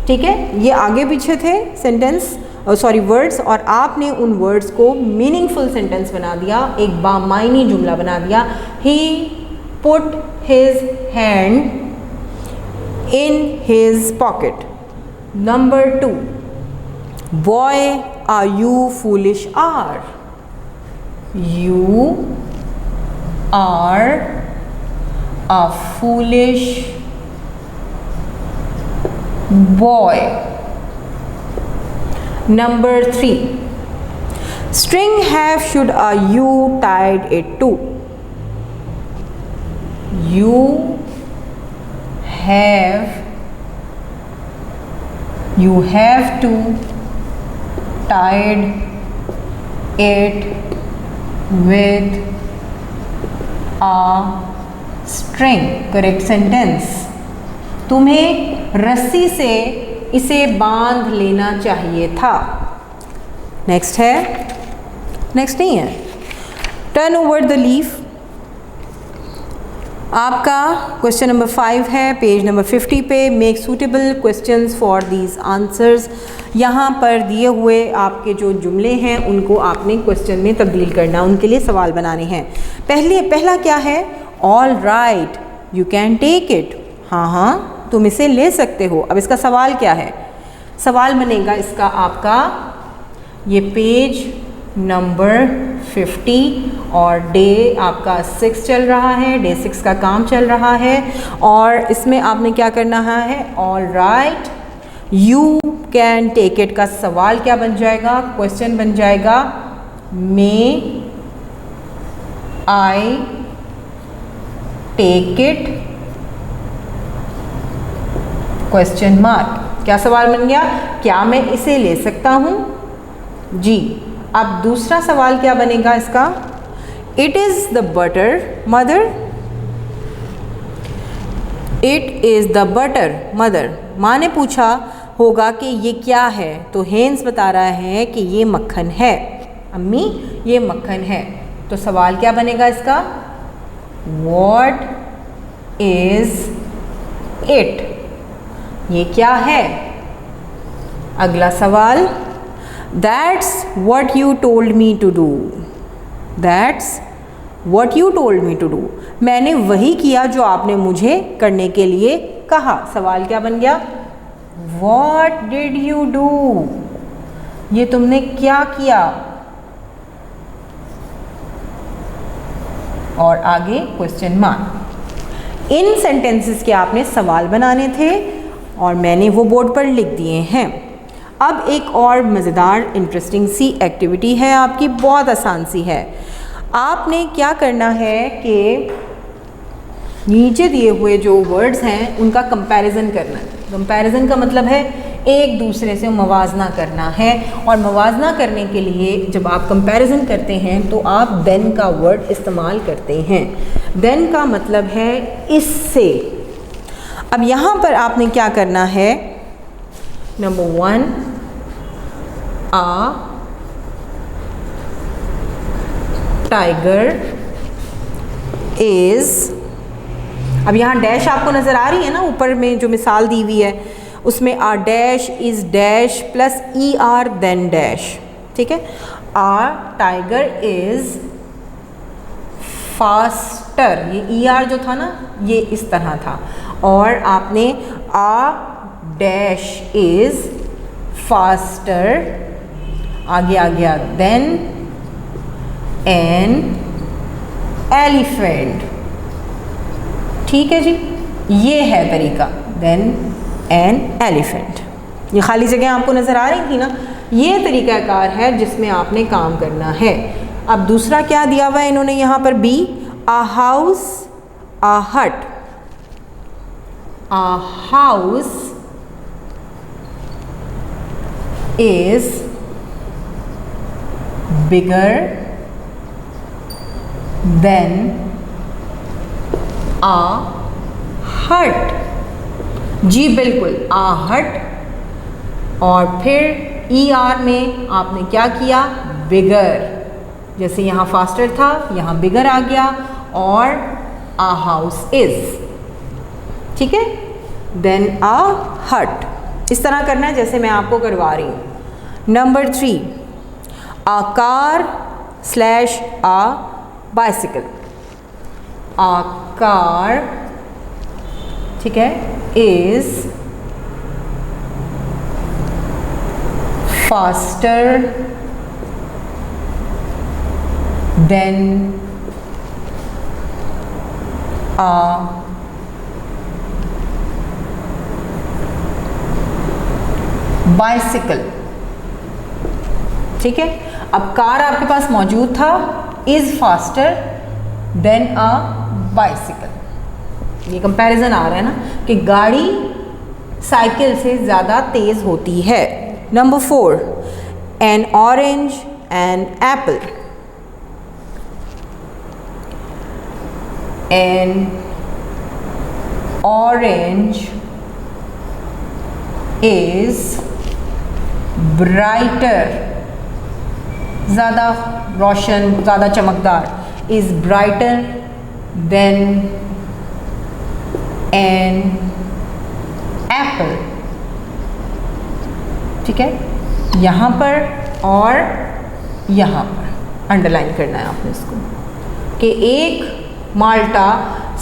ठीक है, ये आगे पीछे थे सेंटेंस वर्ड्स, और आपने उन वर्ड्स को मीनिंगफुल सेंटेंस बना दिया, एक बामायनी जुमला बना दिया। He put his hand in his pocket. Number 2, Boy, are you foolish? Are you are a foolish boy. Number 3, string have should a you tied it to. You have to tied it with a string. Correct sentence. तुम्हें रस्सी से इसे बांध लेना चाहिए था। Next है, next नहीं है। Turn over the leaf. आपका क्वेश्चन नंबर 5 है, पेज नंबर 50 पे। Make suitable questions for these answers. यहाँ पर दिए हुए आपके जो जुमले हैं उनको आपने क्वेश्चन में तब्दील करना, उनके लिए सवाल बनाने हैं। पहला क्या है? All right you can take it. हाँ हाँ, तुम इसे ले सकते हो। अब इसका सवाल क्या है? सवाल बनेगा इसका आपका, ये पेज नंबर 50 और डे आपका 6 चल रहा है, डे 6 का काम चल रहा है। और इसमें आपने क्या करना है? All right you can take it का सवाल क्या बन जाएगा? क्वेश्चन बन जाएगा, may I take it? Question mark. क्या सवाल बन गया? क्या मैं इसे ले सकता हूँ? जी। अब दूसरा सवाल क्या बनेगा इसका? It is the butter mother. It is the butter mother. माँ ने पूछा होगा कि ये क्या है, तो हेंस बता रहा है कि ये मक्खन है। अम्मी ये मक्खन है। तो सवाल क्या बनेगा इसका? What is it? ये क्या है? अगला सवाल, That's what you told me to do. That's what you told me to do. मैंने वही किया जो आपने मुझे करने के लिए कहा। सवाल क्या बन गया? What did you do? ये तुमने क्या किया? और आगे क्वेश्चन मार्क। इन सेंटेंसेस के आपने सवाल बनाने थे और मैंने वो बोर्ड पर लिख दिए हैं। अब एक और मज़ेदार इंटरेस्टिंग सी एक्टिविटी है आपकी, बहुत आसान सी है। आपने क्या करना है कि नीचे दिए हुए जो वर्ड्स हैं उनका कंपैरिजन करना है। कंपैरिजन का मतलब है एक दूसरे से मवाजना करना है। और मवाजना करने के लिए जब आप कंपैरिजन करते हैं तो आप देन का वर्ड इस्तेमाल करते हैं। देन का मतलब है इससे। अब यहाँ पर आपने क्या करना है, नंबर 1 आ टाइगर इज, अब यहाँ डैश आपको नज़र आ रही है ना, ऊपर में जो मिसाल दी हुई है उसमें a dash is dash plus E R than dash, ठीक है। आ टाइगर इज़ फास्टर, ये ई आर जो था ना ये इस तरह था, और आपने आ डैश इज़ फास्टर, आगे आ गया देन एन एलिफेंट, ठीक है जी, ये है तरीका, देन एन एलिफेंट। ये खाली जगह आपको नज़र आ रही थी ना, ये तरीक़ाकार है जिसमें आपने काम करना है। अब दूसरा क्या दिया हुआ है इन्होंने यहाँ पर, बी, आ हाउस आ हट, आ house is bigger than a हट, जी बिल्कुल, आ हट, और फिर ई आर में आपने क्या किया, बिगर, जैसे यहाँ फास्टर था यहाँ बिगर आ गया, और आ हाउस इज, ठीक है, देन आ हट। इस तरह करना है जैसे मैं आपको करवा रही हूँ। Number 3 a car slash a bicycle, a car, ठीक है, is faster than a bicycle, ठीक है। अब कार आपके पास मौजूद था, is faster than a bicycle, ये कंपैरिजन आ रहा है ना कि गाड़ी साइकिल से ज़्यादा तेज़ होती है। Number 4 an orange an apple, an orange is brighter, ज़्यादा रोशन, ज़्यादा चमकदार, is brighter than an apple, ठीक है। यहाँ पर और यहाँ पर अंडरलाइन करना है आपने इसको कि एक माल्टा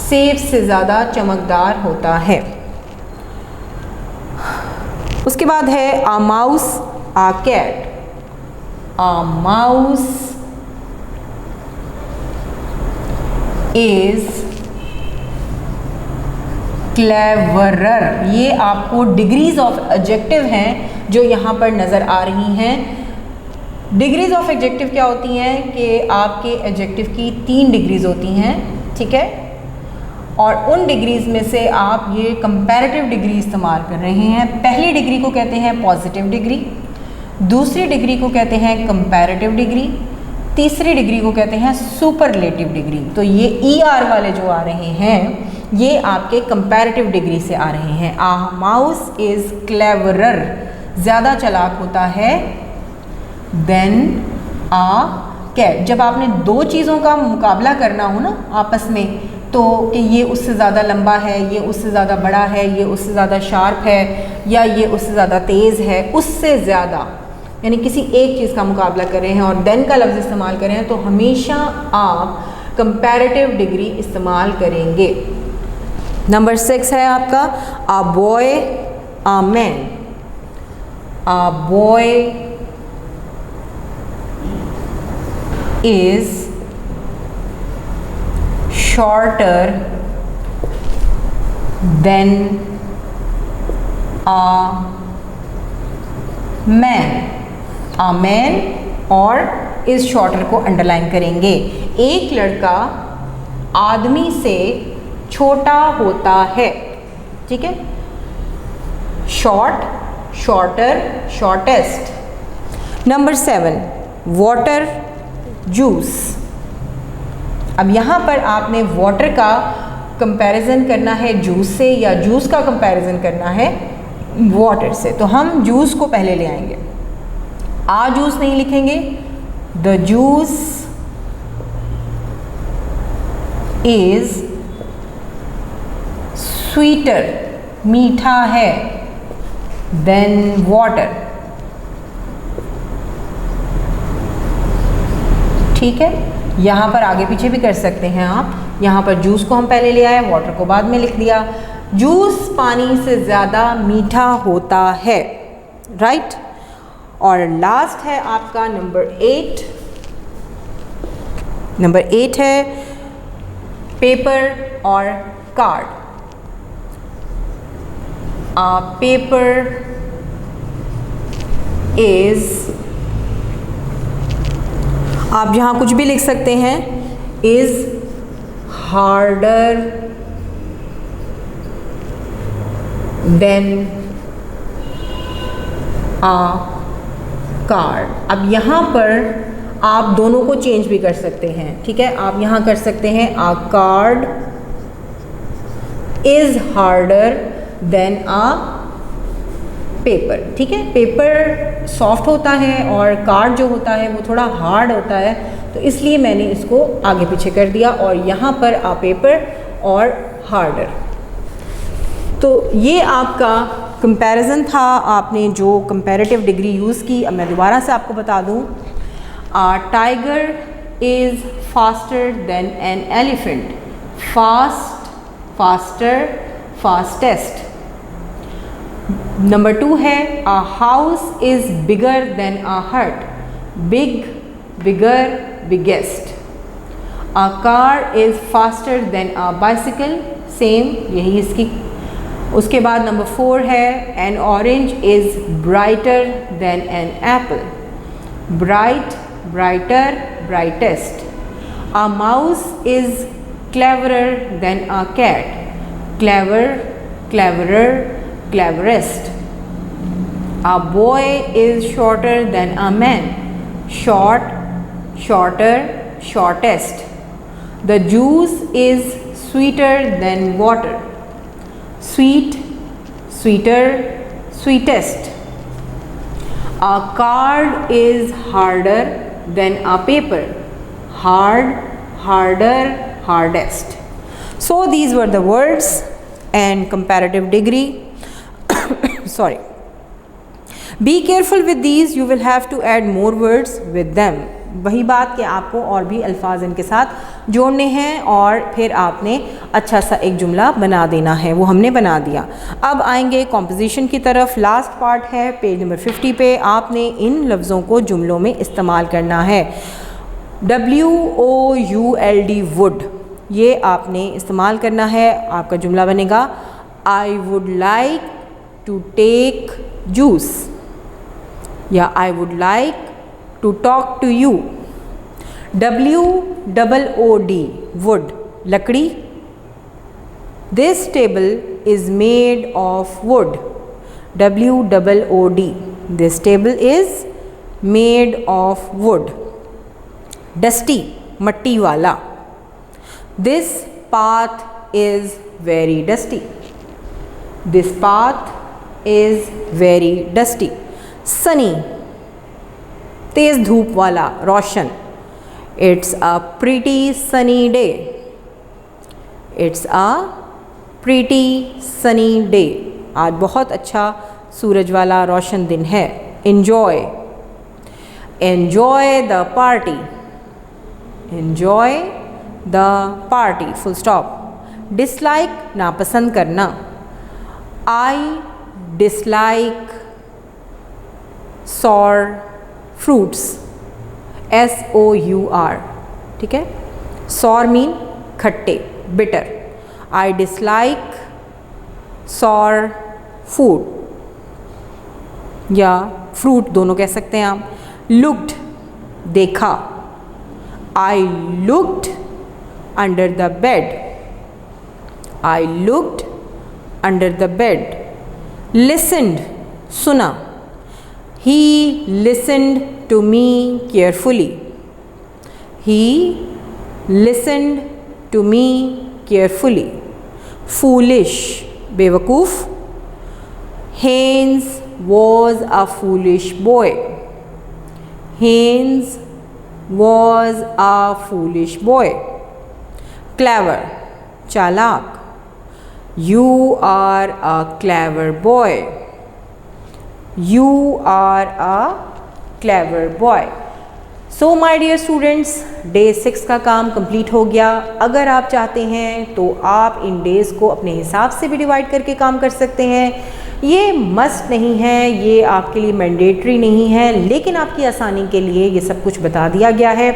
सेब से ज़्यादा चमकदार होता है। उसके बाद है a mouse a cat, a mouse is cleverer, ये आपको डिग्रीज ऑफ एडजेक्टिव हैं जो यहाँ पर नज़र आ रही हैं। डिग्रीज ऑफ एडजेक्टिव क्या होती हैं कि आपके एडजेक्टिव की 3 डिग्रीज होती हैं, ठीक है, और उन डिग्रीज़ में से आप ये कंपैरेटिव डिग्री इस्तेमाल कर रहे हैं। पहली डिग्री को कहते हैं पॉजिटिव डिग्री, दूसरी डिग्री को कहते हैं कंपैरेटिव डिग्री, तीसरी डिग्री को कहते हैं सुपरलेटिव डिग्री। तो ये ई आर वाले जो आ रहे हैं ये आपके कंपैरेटिव डिग्री से आ रहे हैं। आ माउस इज़ क्लेवरर, ज़्यादा चालाक होता है, देन आ कैट। जब आपने 2 चीज़ों का मुकाबला करना हो ना आपस में, तो कि ये उससे ज़्यादा लंबा है, ये उससे ज़्यादा बड़ा है, ये उससे ज़्यादा शार्प है, या ये उससे ज़्यादा तेज़ है, उससे ज़्यादा, यानी किसी एक चीज़ का मुकाबला कर रहे हैं और देन का लफ्ज़ इस्तेमाल कर रहे हैं, तो हमेशा आप कंपैरेटिव डिग्री इस्तेमाल करेंगे। नंबर 6 है आपका आ boy uh man, uh boy is shorter than a man, a man और इस शॉर्टर को अंडरलाइन करेंगे। एक लड़का आदमी से छोटा होता है, ठीक है, short shorter, shortest. Number 7, water, juice. अब यहाँ पर आपने वाटर का कंपैरिजन करना है जूस से या जूस का कंपैरिजन करना है वाटर से। तो हम जूस को पहले ले आएंगे, आ जूस नहीं लिखेंगे, द जूस इज स्वीटर, मीठा है, देन वाटर। ठीक है, यहाँ पर आगे पीछे भी कर सकते हैं आप। यहाँ पर जूस को हम पहले ले आए, वाटर को बाद में लिख दिया। जूस पानी से ज़्यादा मीठा होता है, राइट। और लास्ट है आपका नंबर 8। नंबर 8 है पेपर और कार्ड। पेपर इज, आप जहाँ कुछ भी लिख सकते हैं, is harder than a card. अब यहाँ पर आप दोनों को चेंज भी कर सकते हैं, ठीक है। आप यहाँ कर सकते हैं a card is harder than a paper, ठीक है। पेपर सॉफ्ट होता है और कार्ड जो होता है वो थोड़ा हार्ड होता है, तो इसलिए मैंने इसको आगे पीछे कर दिया और यहाँ पर आ पेपर और हार्डर। तो ये आपका कंपैरिजन था, आपने जो कंपैरेटिव डिग्री यूज़ की। अब मैं दोबारा से आपको बता दूँ, a tiger is faster than an elephant, fast, faster, fastest. Number 2 है a house is bigger than a hut, big, bigger, biggest. A car is faster than a bicycle, same, यही इसकी। उसके बाद नंबर 4 है an orange is brighter than an apple, bright, brighter, brightest. A mouse is cleverer than a cat, clever, cleverer, cleverest. A boy is shorter than a man, short, shorter, shortest. The juice is sweeter than water, sweet, sweeter, sweetest. A card is harder than a paper, hard, harder, hardest. So these were the words and comparative degree. Sorry. Be careful with these, you will have to add more words with them. वही बात कि आपको और भी अल्फाज इनके साथ जोड़ने हैं और फिर आपने अच्छा सा एक जुमला बना देना है, वो हमने बना दिया। अब आएंगे कॉम्पोजिशन की तरफ। लास्ट पार्ट है पेज नंबर 50 पे। आपने इन लफ्ज़ों को जुमलों में इस्तेमाल करना है। WOULD, वुड, ये आपने इस्तेमाल करना है। आपका जुमला बनेगा I would like to take juice, या I would like to talk to you. WOOD, wood, लकड़ी। This table is made of wood, WOOD, this table is made of wood. Dusty, मट्टी वाला। This path is very dusty, this path is very dusty. Sunny, तेज धूप वाला, रोशन। It's a pretty sunny day, it's a pretty sunny day. आज बहुत अच्छा सूरज वाला रोशन दिन है। Enjoy, enjoy the party, enjoy the party, full stop. Dislike, नापसंद करना। I dislike sour fruits, SOUR, ठीक है। sour मीन खट्टे, bitter. I dislike sour food, या फ्रूट दोनों कह सकते हैं आप। looked, देखा। I looked under the bed, I looked under the bed. Listened, सुना। He listened to me carefully. He listened to me carefully. Foolish, बेवकूफ़। Haynes was a foolish boy. Haynes was a foolish boy. Clever, चालाक। You are a clever boy. You are a clever boy. So my dear students, day 6 का काम complete हो गया। अगर आप चाहते हैं तो आप इन डेज़ को अपने हिसाब से भी डिवाइड करके काम कर सकते हैं। ये मस्ट नहीं है, ये आपके लिए मैंडेटरी नहीं है, लेकिन आपकी आसानी के लिए ये सब कुछ बता दिया गया है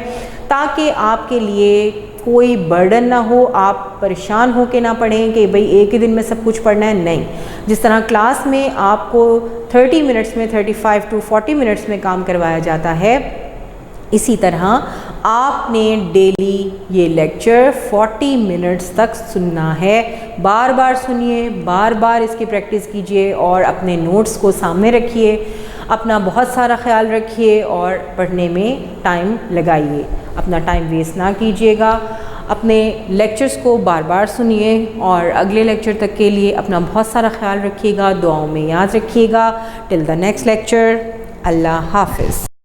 ताकि आपके लिए कोई बर्डन ना हो, आप परेशान हो के ना पढ़ें कि भाई एक ही दिन में सब कुछ पढ़ना है। नहीं, जिस तरह क्लास में आपको 30 मिनट्स में 35 to 40 मिनट्स में काम करवाया जाता है, इसी तरह आपने डेली ये लेक्चर 40 मिनट्स तक सुनना है। बार बार सुनिए, बार बार इसकी प्रैक्टिस कीजिए और अपने नोट्स को सामने रखिए। अपना बहुत सारा ख्याल रखिए और पढ़ने में टाइम लगाइए। अपना टाइम वेस्ट ना कीजिएगा। अपने लेक्चर्स को बार बार सुनिए और अगले लेक्चर तक के लिए अपना बहुत सारा ख्याल रखिएगा। दुआओं में याद रखिएगा। टिल द नेक्स्ट लेक्चर, अल्लाह हाफिज़।